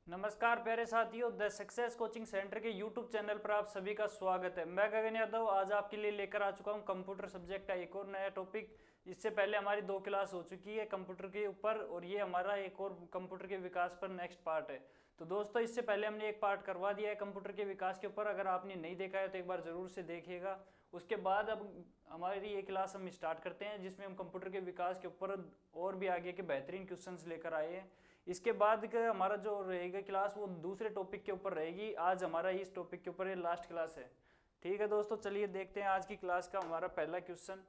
नमस्कार प्यारे साथियों, द सक्सेस कोचिंग सेंटर के यूट्यूब चैनल पर आप सभी का स्वागत है। मैं गगन यादव आज आपके लिए लेकर आ चुका हूं कंप्यूटर सब्जेक्ट का एक और नया टॉपिक। इससे पहले हमारी 2 क्लास हो चुकी है कंप्यूटर के ऊपर और ये हमारा एक और कंप्यूटर के विकास पर नेक्स्ट पार्ट है। तो दोस्तों, इससे पहले हमने एक पार्ट करवा दिया है कंप्यूटर के विकास के ऊपर। अगर आपने नहीं देखा है तो एक बार ज़रूर से देखिएगा। उसके बाद अब हमारी ये क्लास हम स्टार्ट करते हैं जिसमें हम कंप्यूटर के विकास के ऊपर और भी आगे के बेहतरीन क्वेश्चंस लेकर आए हैं। इसके बाद का हमारा जो रहेगा क्लास वो दूसरे टॉपिक के ऊपर रहेगी। आज हमारा इस टॉपिक के ऊपर ये लास्ट क्लास है। ठीक है दोस्तों, चलिए देखते हैं आज की क्लास का हमारा पहला क्वेश्चन।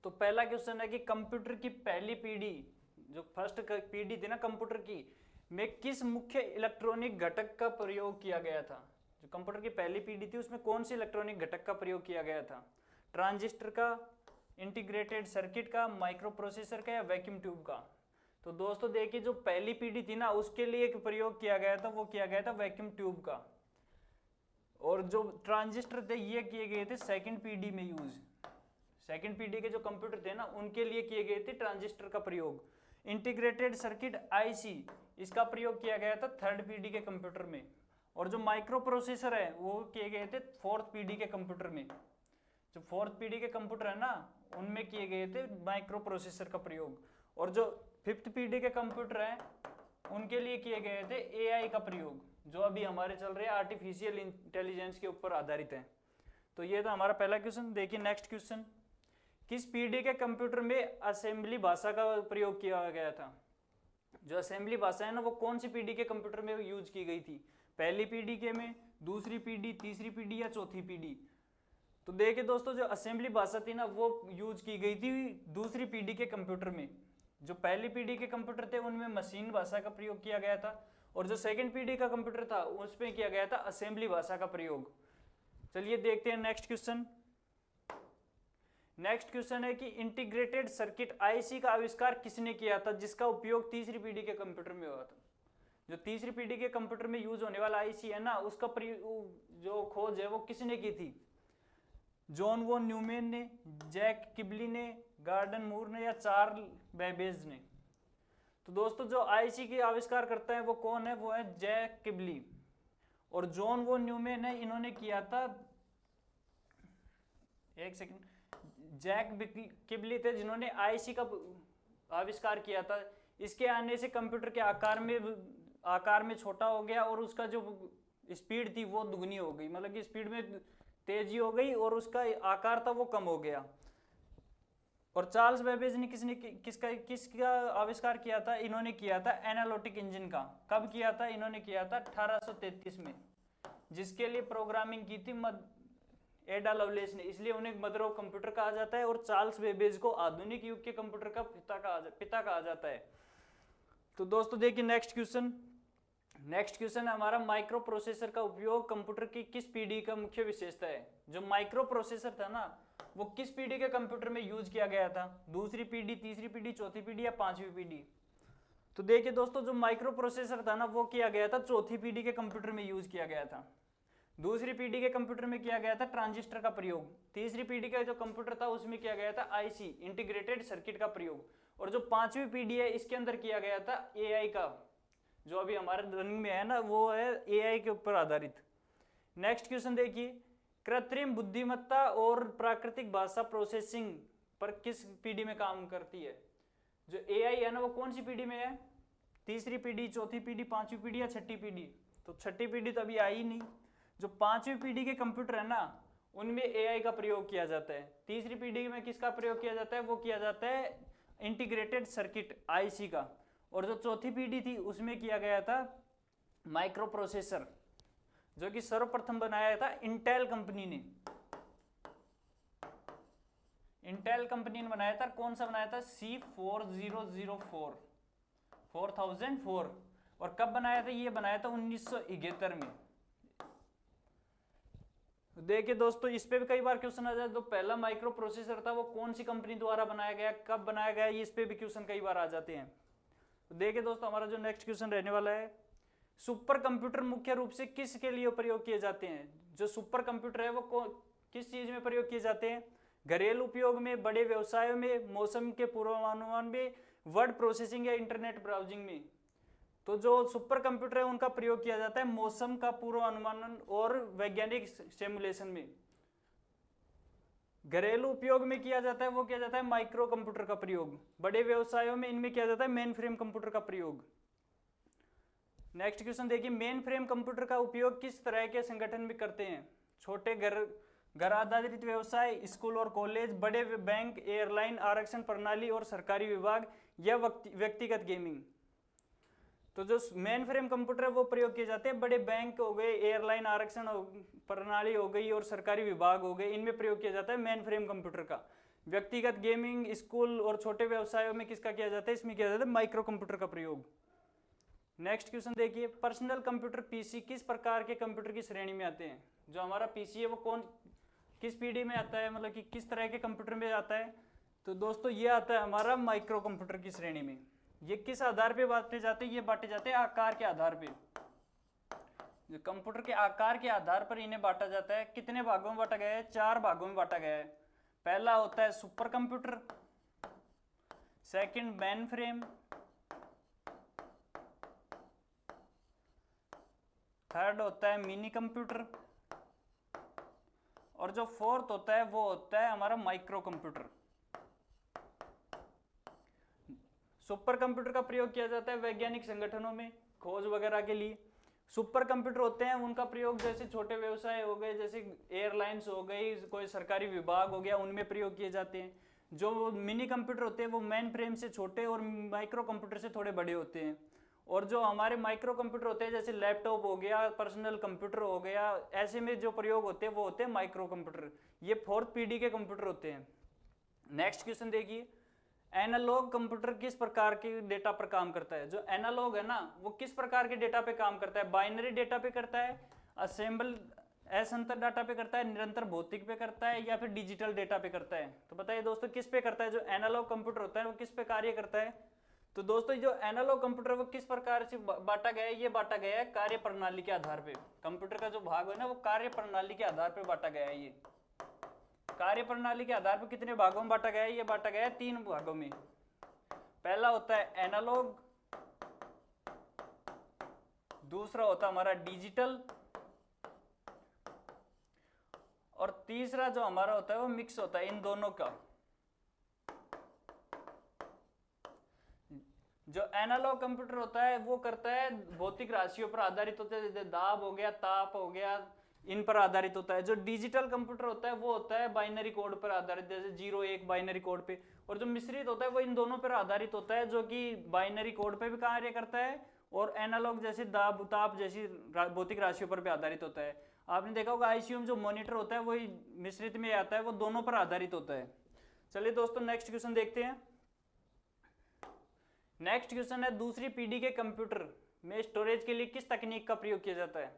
तो पहला क्वेश्चन है कि कंप्यूटर की पहली पीढ़ी, जो फर्स्ट पीढ़ी थी ना कंप्यूटर की, में किस मुख्य इलेक्ट्रॉनिक घटक का प्रयोग किया गया था। जो कंप्यूटर की पहली पीढ़ी थी उसमें कौन सी इलेक्ट्रॉनिक घटक का प्रयोग किया गया था? ट्रांजिस्टर का, इंटीग्रेटेड सर्किट का, माइक्रो प्रोसेसर का या वैक्यूम ट्यूब का? तो दोस्तों देखिए, जो पहली पीढ़ी थी ना उसके लिए एक प्रयोग किया गया था, वो किया गया था वैक्यूम ट्यूब का। और जो ट्रांजिस्टर थे ये किए गए थे सेकंड पीढ़ी में यूज। सेकंड पीढ़ी के जो कंप्यूटर थे ना उनके लिए किए गए थे ट्रांजिस्टर का प्रयोग। इंटीग्रेटेड सर्किट आईसी, इसका प्रयोग किया गया था थर्ड पीढ़ी के कंप्यूटर में। और जो माइक्रो प्रोसेसर है वो किए गए थे फोर्थ पीढ़ी के कंप्यूटर में। जो फोर्थ पीढ़ी के कंप्यूटर है ना उनमें किए गए थे माइक्रो प्रोसेसर का प्रयोग। और जो फिफ्थ पीढ़ी के कंप्यूटर हैं उनके लिए किए गए थे एआई का प्रयोग, जो अभी हमारे चल रहे हैं आर्टिफिशियल इंटेलिजेंस के ऊपर आधारित है। तो ये था हमारा पहला क्वेश्चन। देखिए नेक्स्ट क्वेश्चन, किस पीढ़ी के कंप्यूटर में असेंबली भाषा का प्रयोग किया गया था? जो असेंबली भाषा है ना वो कौन सी पीढ़ी के कंप्यूटर में यूज की गई थी? पहली पीढ़ी के में, दूसरी पीढ़ी, तीसरी पीढ़ी या चौथी पीढ़ी? तो देखिए दोस्तों, जो असेंबली भाषा थी ना वो यूज की गई थी दूसरी पीढ़ी के कंप्यूटर में। जो पहली पीढ़ी के कंप्यूटर थे उनमें मशीन भाषा का प्रयोग किया गया था, और जो सेकंड पीढ़ी का कंप्यूटर था उसमें किया गया था असेंबली भाषा का प्रयोग। चलिए देखते हैं नेक्स्ट क्वेश्चन। नेक्स्ट क्वेश्चन है कि इंटीग्रेटेड सर्किट आईसी का आविष्कार किसने किया था, जिसका उपयोग तीसरी पीढ़ी के कंप्यूटर में हुआ था? जो तीसरी पीढ़ी के कंप्यूटर में यूज होने वाला आईसी है ना उसका जो खोज है वो किसने की थी? जॉन वॉन न्यूमैन ने, जैक किबली ने, गार्डन मूर ने या चार्ल्स बेबेज ने? तो दोस्तों, जो आईसी की आविष्कार करता है वो कौन है? वो है जैक किबली। और जॉन वॉन न्यूमैन है, इन्होंने किया था, एक सेकंड, जैक किबली थे जिन्होंने आईसी का आविष्कार किया था। इसके आने से कंप्यूटर के आकार में छोटा हो गया और उसका जो स्पीड थी वो दुगनी हो गई, मतलब कि स्पीड में तेजी हो गई और उसका आकार था वो कम हो गया। और चार्ल्स बेबेज ने किसका आविष्कार किया था? इन्होंने किया था एनालिटिक इंजन का। कब किया था? इन्होंने किया था 1833 में, जिसके लिए प्रोग्रामिंग की थी एडा लवलेस ने, इसलिए उन्हें मदर ऑफ कंप्यूटर कहा जाता है। और चार्ल्स बेबेज को आधुनिक युग के कंप्यूटर का पिता कहा जाता है। तो दोस्तों देखिए नेक्स्ट क्वेश्चन। नेक्स्ट क्वेश्चन है हमारा, माइक्रो प्रोसेसर का उपयोग कंप्यूटर की किस पीढ़ी का मुख्य विशेषता है? जो माइक्रो प्रोसेसर था ना वो किस पीढ़ी के कंप्यूटर में यूज किया गया था? दूसरी पीढ़ी, तीसरी पीढ़ी, चौथी पीढ़ी या पांचवी पीढ़ी? तो देखिए दोस्तों, जो माइक्रो प्रोसेसर था ना वो किया गया था चौथी पीढ़ी के कंप्यूटर में यूज किया गया था। दूसरी पीढ़ी के कंप्यूटर में किया गया था ट्रांजिस्टर का प्रयोग। तीसरी पीढ़ी का जो कंप्यूटर था उसमें किया गया था आईसी, इंटीग्रेटेड सर्किट का प्रयोग। और जो पांचवी पीढ़ी है इसके अंदर किया गया था एआई का, जो अभी हमारे रनिंग में है ना वो है एआई के ऊपर आधारित। नेक्स्ट क्वेश्चन देखिए, कृत्रिम बुद्धिमत्ता और प्राकृतिक भाषा प्रोसेसिंग पर किस पीढ़ी में काम करती है? जो एआई है ना वो कौन सी पीढ़ी में है? तीसरी पीढ़ी, चौथी पीढ़ी, पांचवी पीढ़ी या छठी पीढ़ी? तो छठी पीढ़ी तो अभी आई नहीं। जो पांचवी पीढ़ी के कंप्यूटर है ना उनमें एआई का प्रयोग किया जाता है। तीसरी पीढ़ी में किसका प्रयोग किया जाता है? वो किया जाता है इंटीग्रेटेड सर्किट आईसी का। और जो चौथी पीढ़ी थी उसमें किया गया था माइक्रो प्रोसेसर, जो कि सर्वप्रथम बनाया था इंटेल कंपनी ने। इंटेल कंपनी ने बनाया था। कौन सा बनाया था? C4004, 4004। और कब बनाया था? ये बनाया था 1971 में। देखिए दोस्तों, इस पे भी कई बार क्वेश्चन आ जाए। तो पहला माइक्रो प्रोसेसर था वो कौन सी कंपनी द्वारा बनाया गया, कब बनाया गया, इस पे भी क्वेश्चन कई बार आ जाते हैं। तो देखिए दोस्तों, हमारा जो नेक्स्ट क्वेश्चन रहने वाला है, सुपर कंप्यूटर मुख्य रूप से किस के लिए प्रयोग किए जाते हैं? जो सुपर कंप्यूटर है वो किस चीज में प्रयोग किए जाते हैं? घरेलू उपयोग में, बड़े व्यवसायों में, मौसम के पूर्वानुमान में, वर्ड प्रोसेसिंग या इंटरनेट ब्राउजिंग में? तो जो सुपर कंप्यूटर है उनका प्रयोग किया जाता है मौसम का पूर्वानुमान और वैज्ञानिक सिमुलेशन में। घरेलू उपयोग में किया जाता है वो किया जाता है माइक्रो कंप्यूटर का प्रयोग। बड़े व्यवसायों में इनमें किया जाता है मेन फ्रेम कंप्यूटर का प्रयोग। नेक्स्ट क्वेश्चन देखिए, मेन फ्रेम कंप्यूटर का उपयोग किस तरह के संगठन में करते हैं? छोटे घर आधारित व्यवसाय, स्कूल और कॉलेज, बड़े बैंक, एयरलाइन आरक्षण प्रणाली और सरकारी विभाग, या व्यक्तिगत गेमिंग। तो जो मेन फ्रेम कंप्यूटर है वो प्रयोग किए जाते हैं बड़े बैंक हो गए, एयरलाइन आरक्षण प्रणाली हो गई और सरकारी विभाग हो गए, इनमें प्रयोग किया जाता है मेन फ्रेम कंप्यूटर का। व्यक्तिगत गेमिंग, स्कूल और छोटे व्यवसायों में किसका किया जाता है? इसमें किया जाता है माइक्रो कंप्यूटर का प्रयोग। नेक्स्ट क्वेश्चन देखिए, पर्सनल कंप्यूटर पीसी किस प्रकार के कंप्यूटर की श्रेणी में आते हैं? जो हमारा पीसी है वो किस पीढ़ी में आता है, मतलब कि किस तरह के कंप्यूटर में आता है? तो दोस्तों ये आता है हमारा माइक्रो कंप्यूटर की श्रेणी में। ये किस आधार पे बांटे जाते हैं? ये बांटे जाते हैं आकार के आधार पे। जो कंप्यूटर के आकार के आधार पर इन्हें बांटा जाता है। कितने भागों में बांटा गया है? 4 भागों में बांटा गया है। पहला होता है super computer, second main frame, third होता है मिनी कंप्यूटर, और जो फोर्थ होता है वो होता है हमारा माइक्रो कंप्यूटर। सुपर कंप्यूटर का प्रयोग किया जाता है वैज्ञानिक संगठनों में खोज वगैरह के लिए। सुपर कंप्यूटर होते हैं उनका प्रयोग जैसे छोटे व्यवसाय हो गए, जैसे एयरलाइंस हो गई, कोई सरकारी विभाग हो गया, उनमें प्रयोग किए जाते हैं। जो मिनी कंप्यूटर होते हैं वो मेन फ्रेम से छोटे और माइक्रो कंप्यूटर से थोड़े बड़े होते हैं। और जो हमारे माइक्रो कंप्यूटर होते हैं जैसे लैपटॉप हो गया, पर्सनल कंप्यूटर हो गया, ऐसे में जो प्रयोग होते हैं वो होते हैं माइक्रो कंप्यूटर। ये 4th पीढ़ी के कंप्यूटर होते हैं। नेक्स्ट क्वेश्चन देखिए, एनालॉग कंप्यूटर किस प्रकार के डेटा पर काम करता है? जो एनालॉग है ना वो किस प्रकार के डेटा पे काम करता है? बाइनरी डेटा पे करता है, असेंबल असंतर डाटा पे करता है, निरंतर भौतिक पे करता है, या फिर डिजिटल डेटा पे करता है? तो बताइए दोस्तों किस पे करता है? जो एनालॉग कंप्यूटर होता है वो किस पे कार्य करता है? तो दोस्तों जो एनालॉग कंप्यूटर वो किस प्रकार से बांटा गया है? ये बांटा गया है कार्य प्रणाली के आधार पे। कंप्यूटर का जो भाग है ना वो कार्य प्रणाली के आधार पे बांटा गया है। ये कार्य प्रणाली के आधार पर कितने भागों में बांटा गया है? ये बांटा गया है 3 भागों में। पहला होता है एनालॉग, दूसरा होता है हमारा डिजिटल, और तीसरा जो हमारा होता है वो मिक्स होता है इन दोनों का। जो एनालॉग कंप्यूटर होता है वो करता है भौतिक राशियों पर आधारित होता है, जैसे दाब हो गया, ताप हो गया, इन पर आधारित होता है। जो डिजिटल कंप्यूटर होता है वो होता है बाइनरी कोड पर आधारित, जैसे 0-1 बाइनरी कोड पे। और जो मिश्रित होता है वो इन दोनों पर आधारित होता है, जो कि बाइनरी कोड पे भी कार्य करता है और एनालॉग जैसे दाब ताप जैसी भौतिक राशियों पर भी आधारित होता है। आपने देखा होगा आईसीयू में जो मॉनिटर होता है वही मिश्रित में आता है, वो दोनों पर आधारित होता है। चलिए दोस्तों नेक्स्ट क्वेश्चन देखते हैं। नेक्स्ट क्वेश्चन है, दूसरी पीढ़ी के कंप्यूटर में स्टोरेज के लिए किस तकनीक का प्रयोग किया जाता है?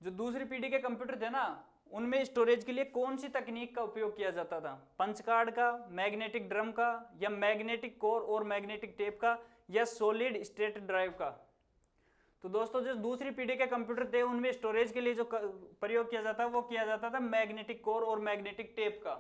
जो दूसरी पीढ़ी के कंप्यूटर थे ना उनमें स्टोरेज के लिए कौन सी तकनीक का उपयोग किया जाता था? पंच कार्ड का, मैग्नेटिक ड्रम का, या मैग्नेटिक कोर और मैग्नेटिक टेप का, या सॉलिड स्टेट ड्राइव का? तो दोस्तों जो दूसरी पीढ़ी के कंप्यूटर थे उनमें स्टोरेज के लिए जो प्रयोग किया जाता वो किया जाता था मैग्नेटिक कोर और मैग्नेटिक टेप का।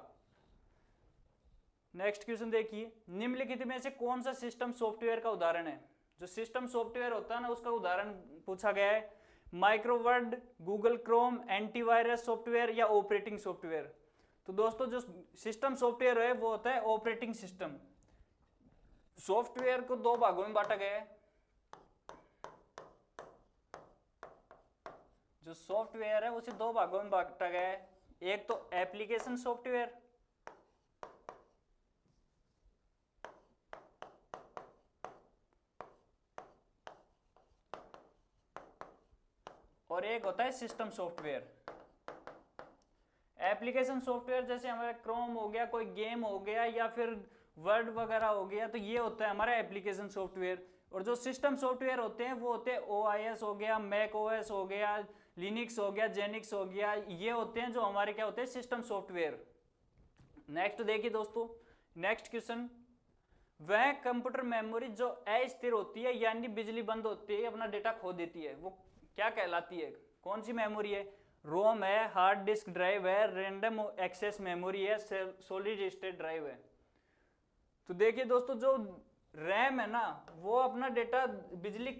नेक्स्ट क्वेश्चन देखिए, निम्नलिखित में से कौन सा सिस्टम सॉफ्टवेयर का उदाहरण है? जो सिस्टम सॉफ्टवेयर होता है ना उसका उदाहरण पूछा गया है। माइक्रोवर्ड, गूगल क्रोम, एंटीवायरस सॉफ्टवेयर, या ऑपरेटिंग सॉफ्टवेयर? तो दोस्तों जो सिस्टम सॉफ्टवेयर है वो होता है ऑपरेटिंग सिस्टम। सॉफ्टवेयर को 2 भागों में बांटा गया है। जो सॉफ्टवेयर है उसे 2 भागों में बांटा गया है। एक तो एप्लीकेशन सॉफ्टवेयर, और एक होता है सिस्टम सॉफ्टवेयर। एप्लीकेशन सॉफ्टवेयर जैसे हमारा क्रोम हो गया, कोई गेम हो गया, या फिर वर्ड वगैरह हो गया, तो ये होता है हमारा एप्लीकेशन सॉफ्टवेयर। और जो सिस्टम सॉफ्टवेयर होते हैं वो होते हैं OIS हो गया, मैक OS हो गया, लिनक्स हो गया, जेनिक्स हो गया, ये होते हैं जो हमारे क्या होते हैं सिस्टम सॉफ्टवेयर। नेक्स्ट देखिए दोस्तों, नेक्स्ट क्वेश्चन, वह कंप्यूटर मेमोरी जो अस्थिर होती है यानी बिजली बंद होती है अपना डेटा खो देती है वो क्या कहलाती है? कौन सी मेमोरी है? रोम है, हार्ड डिस्क ड्राइव है, रैंडम एक्सेस मेमोरी है, सॉलिड स्टेट ड्राइव है? तो देखिए दोस्तों जो रैम है ना, वो अपना डेटा बिजली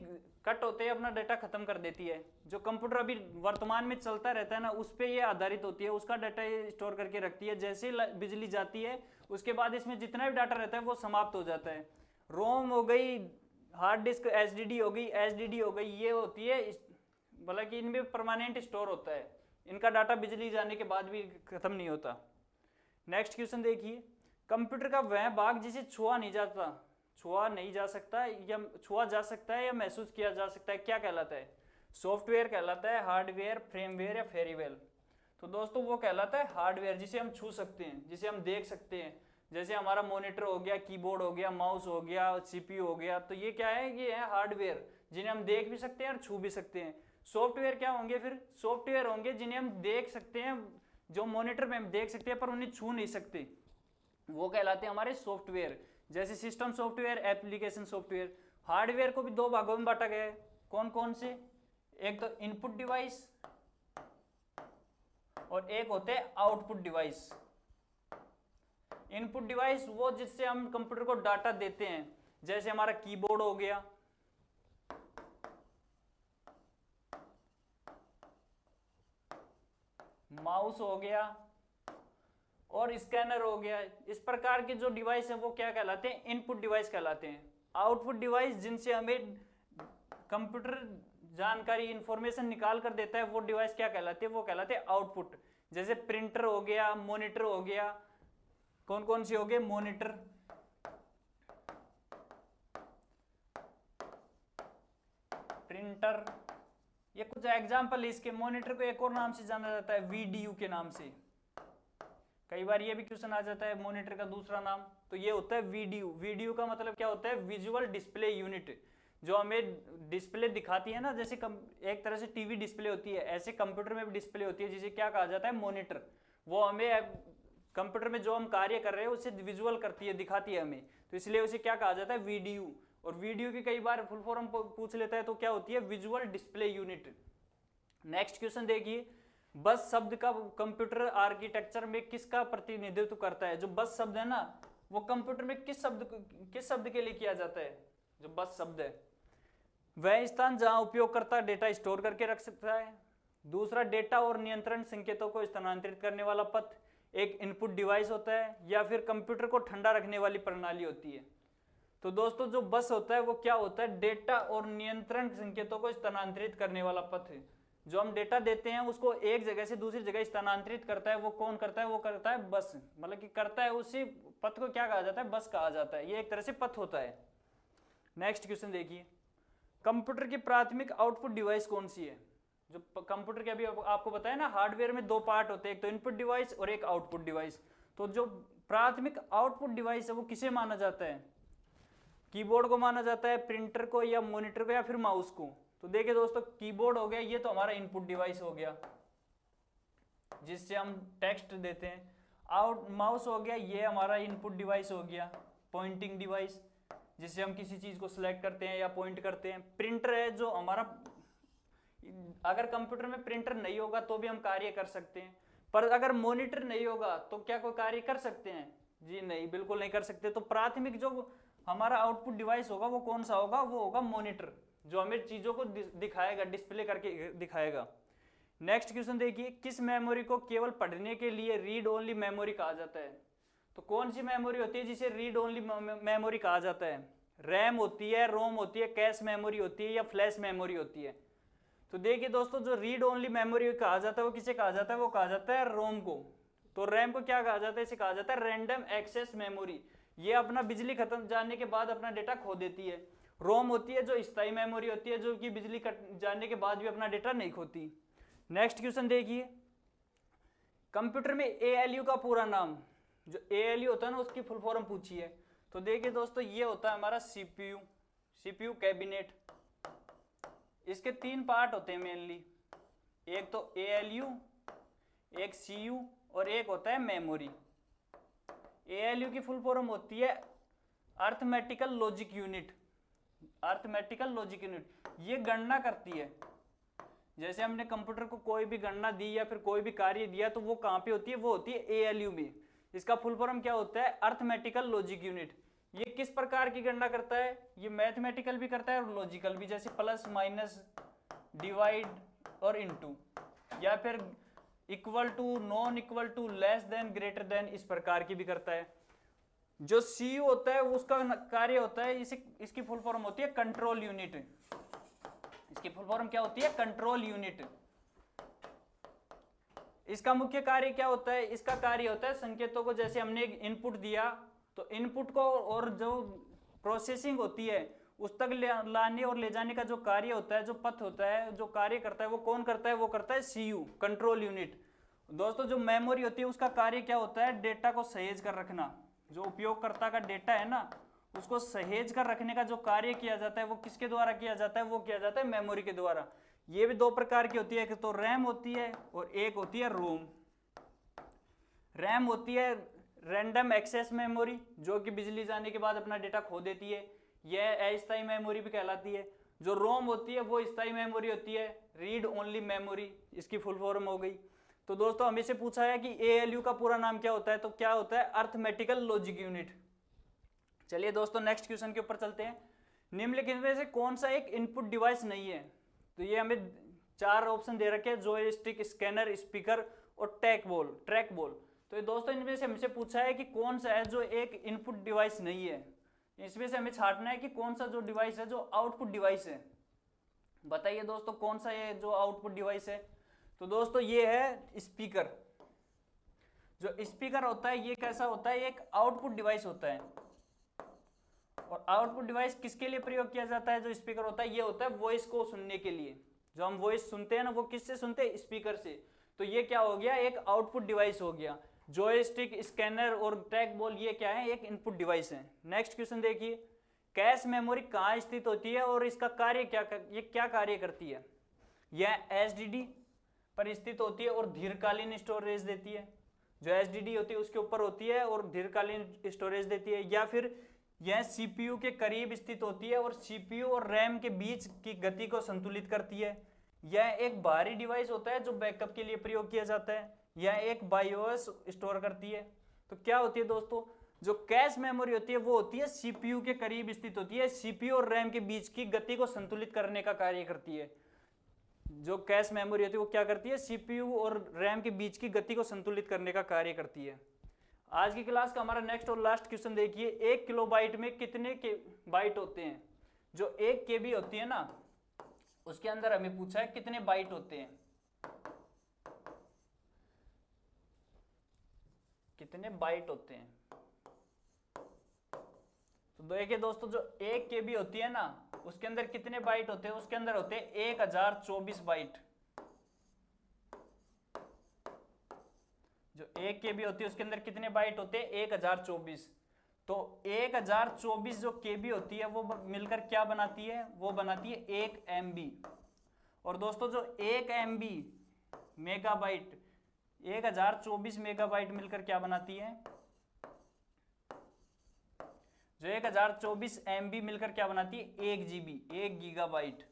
कट होते ही अपना डेटा खत्म कर देती है। जो कंप्यूटर अभी वर्तमान में चलता रहता है ना, उस पर ये आधारित होती है, उसका डाटा ये स्टोर करके रखती है। जैसे ही बिजली जाती है उसके बाद इसमें जितना भी डाटा रहता है वो समाप्त हो जाता है। रोम हो गई, हार्ड डिस्क एचडीडी हो गई, एचडीडी हो गई, ये होती है मतलब कि इनमें परमानेंट स्टोर होता है, इनका डाटा बिजली जाने के बाद भी खत्म नहीं होता। नेक्स्ट क्वेश्चन देखिए, कंप्यूटर का वह भाग जिसे छुआ नहीं जा सकता या छुआ जा सकता है या महसूस किया जा सकता है, क्या कहलाता है? सॉफ्टवेयर कहलाता है, हार्डवेयर, फ्रेमवेयर या फेरीवेल? तो दोस्तों वो कहलाता है हार्डवेयर, जिसे हम छू सकते हैं, जिसे हम देख सकते हैं। जैसे हमारा मॉनिटर हो गया, कीबोर्ड हो गया, माउस हो गया, सीपीयू हो गया, तो ये क्या है? ये है हार्डवेयर, जिन्हें हम देख भी सकते हैं और छू भी सकते हैं। सॉफ्टवेयर क्या होंगे फिर? सॉफ्टवेयर होंगे जिन्हें हम देख सकते हैं, जो मॉनिटर में हम देख सकते हैं पर उन्हें छू नहीं सकते, वो कहलाते हैं हमारे सॉफ्टवेयर। जैसे system software, application software. Hardware को भी दो भागों में बांटा गया है, कौन कौन से? एक तो इनपुट डिवाइस और एक होते हैं आउटपुट डिवाइस। इनपुट डिवाइस वो जिससे हम कंप्यूटर को डाटा देते हैं, जैसे हमारा कीबोर्ड हो गया, माउस हो गया और स्कैनर हो गया। इस प्रकार के जो डिवाइस है वो क्या कहलाते हैं? इनपुट डिवाइस कहलाते हैं। आउटपुट डिवाइस जिनसे हमें कंप्यूटर जानकारी, इंफॉर्मेशन निकाल कर देता है, वो डिवाइस क्या कहलाते हैं? वो कहलाते हैं आउटपुट। जैसे प्रिंटर हो गया, मॉनिटर हो गया। कौन कौन से हो गए? मॉनिटर, प्रिंटर, ये कुछ एग्जाम्पल इसके। मॉनिटर को एक और नाम से जाना जाता है, वीडीयू के नाम से। कई बार ये भी क्वेश्चन आ जाता है, मॉनिटर का दूसरा नाम, तो ये होता है वीडीयू। वीडीयू का मतलब क्या होता है? विजुअल डिस्प्ले यूनिट, जो हमें डिस्प्ले दिखाती है ना, जैसे एक तरह से टीवी डिस्प्ले होती है, ऐसे कंप्यूटर में भी डिस्प्ले होती है, जिसे क्या कहा जाता है? मॉनिटर। वो हमें कंप्यूटर में जो हम कार्य कर रहे हैं उसे विजुअल करती है, दिखाती है हमें, तो इसलिए उसे क्या कहा जाता है? वीडीयू। और वीडियो की कई बार फुल फॉर्म पूछ लेता है, तो क्या होती है? Visual display unit. Next question देखिए, बस शब्द का कंप्यूटर आर्किटेक्चर में किसका प्रतिनिधित्व करता है? जो बस शब्द है ना, वो कंप्यूटर में किस शब्द के लिए किया जाता है? जो बस शब्द है वह स्थान जहां उपयोगकर्ता डेटा स्टोर करके रख सकता है। दूसरा, डेटा और नियंत्रण संकेतों को स्थानांतरित करने वाला पथ एक इनपुट डिवाइस होता है, या फिर कंप्यूटर को ठंडा रखने वाली प्रणाली होती है। तो दोस्तों जो बस होता है वो क्या होता है? डेटा और नियंत्रण संकेतों को स्थानांतरित करने वाला पथ है। जो हम डेटा देते हैं उसको एक जगह से दूसरी जगह स्थानांतरित करता है, वो कौन करता है? वो करता है बस, मतलब कि करता है, उसी पथ को क्या कहा जाता है? बस कहा जाता है। ये एक तरह से पथ होता है। नेक्स्ट क्वेश्चन देखिए, कंप्यूटर की प्राथमिक आउटपुट डिवाइस कौन सी है? जो कंप्यूटर के अभी आपको बताया ना, हार्डवेयर में दो पार्ट होते हैं, एक तो इनपुट डिवाइस और एक आउटपुट डिवाइस। तो जो प्राथमिक आउटपुट डिवाइस है वो किसे माना जाता है? कीबोर्ड को माना जाता है, प्रिंटर को, या मॉनिटर को, या फिर माउस को? तो देखिए दोस्तों, कीबोर्ड हो गया, ये तो हमारा इनपुट डिवाइस हो गया, जिससे हम टेक्स्ट देते हैं। माउस हो गया, ये हमारा इनपुट डिवाइस हो गया, पॉइंटिंग डिवाइस, जिससे हम किसी चीज को सिलेक्ट करते हैं या पॉइंट करते हैं। प्रिंटर है जो हमारा, अगर कंप्यूटर में प्रिंटर नहीं होगा तो भी हम कार्य कर सकते हैं, पर अगर मॉनिटर नहीं होगा तो क्या कोई कार्य कर सकते हैं? जी नहीं, बिल्कुल नहीं कर सकते। तो प्राथमिक जो हमारा आउटपुट डिवाइस होगा वो कौन सा होगा? वो होगा मॉनिटर, जो हमें चीजों को दिखाएगा, डिस्प्ले करके दिखाएगा। नेक्स्ट क्वेश्चन देखिए, किस मेमोरी को केवल पढ़ने के लिए रीड ओनली मेमोरी कहा जाता है? तो कौन सी मेमोरी होती है जिसे रीड ओनली मेमोरी कहा जाता है? रैम होती है, रोम होती है, कैश मेमोरी होती है, या फ्लैश मेमोरी होती है? तो देखिए दोस्तों, जो रीड ओनली मेमोरी कहा जाता है वो किसे कहा जाता है? वो कहा जाता है रोम को। तो रैम को क्या कहा जाता है? इसे कहा जाता है रैंडम एक्सेस मेमोरी। ये अपना बिजली खत्म जाने के बाद अपना डेटा खो देती है। रोम होती है जो स्थायी मेमोरी होती है, जो कि बिजली कट जाने के बाद भी अपना डेटा नहीं खोती। नेक्स्ट क्वेश्चन देखिए, कंप्यूटर में एएलयू का पूरा नाम, जो एएलयू होता है ना, उसकी फुल फॉर्म पूछी है। तो देखिए दोस्तों, ये होता है हमारा सीपीयू कैबिनेट। इसके तीन पार्ट होते हैं मेनली, एक तो एएलयू, एक सीयू और एक होता है मेमोरी। एएलयू की फुल फॉर्म होती है arithmetical logic unit. Arithmetical logic unit ये गणना करती है, जैसे हमने कंप्यूटर को कोई भी गणना दी या फिर कोई भी कार्य दिया तो वो कहाँ पे होती है? वो होती है एएलयू में। इसका फुल फॉर्म क्या होता है? Arithmetical logic unit. ये किस प्रकार की गणना करता है, ये मैथमेटिकल भी करता है और लॉजिकल भी, जैसे प्लस माइनस डिवाइड और इनटू, या फिर equal to, non equal to, less than, greater than, इस प्रकार की भी करता है। जो CU होता है वो उसका कार्य होता है, इसकी फुल फॉर्म होती है कंट्रोल यूनिट। इसकी फुल फॉर्म क्या होती है, कंट्रोल यूनिट। इसका मुख्य कार्य क्या होता है, इसका कार्य होता है संकेतों को, जैसे हमने एक इनपुट दिया तो इनपुट को और जो प्रोसेसिंग होती है उस तक लाने और ले जाने का जो कार्य होता है, जो पथ होता है, जो कार्य करता है, वो कौन करता है, वो करता है CU, कंट्रोल यूनिट। दोस्तों जो मेमोरी होती है उसका कार्य क्या होता है, डेटा को सहेज कर रखना। जो उपयोगकर्ता का डेटा है ना, उसको सहेज कर रखने का जो कार्य किया जाता है वो किसके द्वारा किया जाता है, वो किया जाता है मेमोरी के द्वारा। ये भी दो प्रकार की होती है, एक तो रैम होती है और एक होती है रोम। रैम होती है रैंडम एक्सेस मेमोरी, जो कि बिजली जाने के बाद अपना डेटा खो देती है, यह अस्थायी मेमोरी भी कहलाती है। जो रोम होती है वो स्थायी मेमोरी होती है, रीड ओनली मेमोरी, इसकी फुल फॉर्म हो गई। तो दोस्तों हमें से पूछा है कि ALU का पूरा नाम क्या होता है, तो क्या होता है, अर्थमेटिकल लॉजिक यूनिट। चलिए दोस्तों नेक्स्ट क्वेश्चन के ऊपर चलते हैं। निम्नलिखित में से कौन सा एक इनपुट डिवाइस नहीं है, तो ये हमें 4 ऑप्शन दे रखे हैं, जॉयस्टिक, स्कैनर, स्पीकर और ट्रैक बॉल। तो ये दोस्तों इनमें से हमसे पूछा है कि कौन सा है जो एक इनपुट डिवाइस नहीं है। इसमें से हमें छांटना है कि कौन सा जो डिवाइस है जो आउटपुट डिवाइस है। बताइए दोस्तों कौन सा ये जो आउटपुट डिवाइस है, तो दोस्तों ये है स्पीकर। जो स्पीकर होता है ये कैसा होता है, एक आउटपुट डिवाइस होता है। और आउटपुट डिवाइस किसके लिए प्रयोग किया जाता है, जो स्पीकर होता है ये होता है वॉइस को सुनने के लिए। जो हम वॉइस सुनते हैं ना वो किससे सुनते हैं, स्पीकर से। तो ये क्या हो गया, एक आउटपुट डिवाइस हो गया। जॉयस्टिक, स्कैनर और ट्रैक बॉल ये क्या है, एक इनपुट डिवाइस है। नेक्स्ट क्वेश्चन देखिए, कैश मेमोरी कहाँ स्थित होती है और इसका कार्य ये क्या कार्य करती है। यह SSD पर स्थित होती है और दीर्घकालीन स्टोरेज देती है। जो SSD होती है उसके ऊपर होती है और दीर्घकालीन स्टोरेज देती है। या फिर यह CPU के करीब स्थित होती है और CPU और रैम के बीच की गति को संतुलित करती है। यह एक बाहरी डिवाइस होता है जो बैकअप के लिए प्रयोग किया जाता है। यह एक BIOS स्टोर करती है। तो क्या होती है दोस्तों, जो कैश मेमोरी होती है वो होती है CPU के करीब स्थित होती है, CPU और रैम के बीच की गति को संतुलित करने का कार्य करती है। जो कैश मेमोरी होती है वो क्या करती है, CPU और रैम के बीच की गति को संतुलित करने का कार्य करती है। आज की क्लास का हमारा नेक्स्ट और लास्ट क्वेश्चन देखिए, 1 किलोबाइट में कितने के बाइट होते हैं। जो 1 KB होती है ना उसके अंदर हमें पूछा है कितने बाइट होते हैं, कितने बाइट होते हैं। तो देखिए दोस्तों जो 1 KB होती है ना उसके अंदर कितने बाइट होते हैं, उसके अंदर होते हैं 1024 बाइट। जो 1 KB होती है उसके अंदर कितने बाइट होते हैं, 1024। तो 1024 जो KB होती है वो मिलकर क्या बनाती है, वो बनाती है 1 MB। और दोस्तों जो 1 MB मेगाबाइट, 1024 मेगाबाइट मिलकर क्या बनाती है, जो 1024 MB मिलकर क्या बनाती है, 1 GB, 1 गीगाबाइट।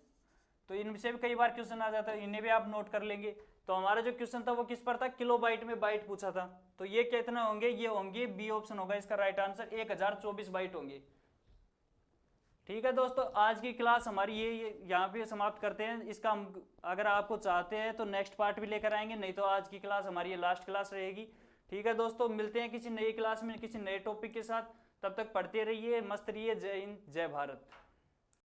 तो इनसे भी कई बार क्वेश्चन आ जाता है, इन्हें भी आप नोट कर लेंगे। तो हमारा जो क्वेश्चन था वो किस पर था, किलोबाइट में बाइट पूछा था। तो ये कितने होंगे, ये होंगे B ऑप्शन होगा इसका राइट आंसर, 1024 बाइट होंगे। ठीक है दोस्तों, आज की क्लास हमारी ये यहाँ पे समाप्त करते हैं। इसका अगर आपको चाहते हैं तो नेक्स्ट पार्ट भी लेकर आएंगे, नहीं तो आज की क्लास हमारी ये लास्ट क्लास रहेगी। ठीक है दोस्तों, मिलते हैं किसी नई क्लास में किसी नए टॉपिक के साथ। तब तक पढ़ते रहिए, मस्त रहिए। जय हिंद, जय भारत।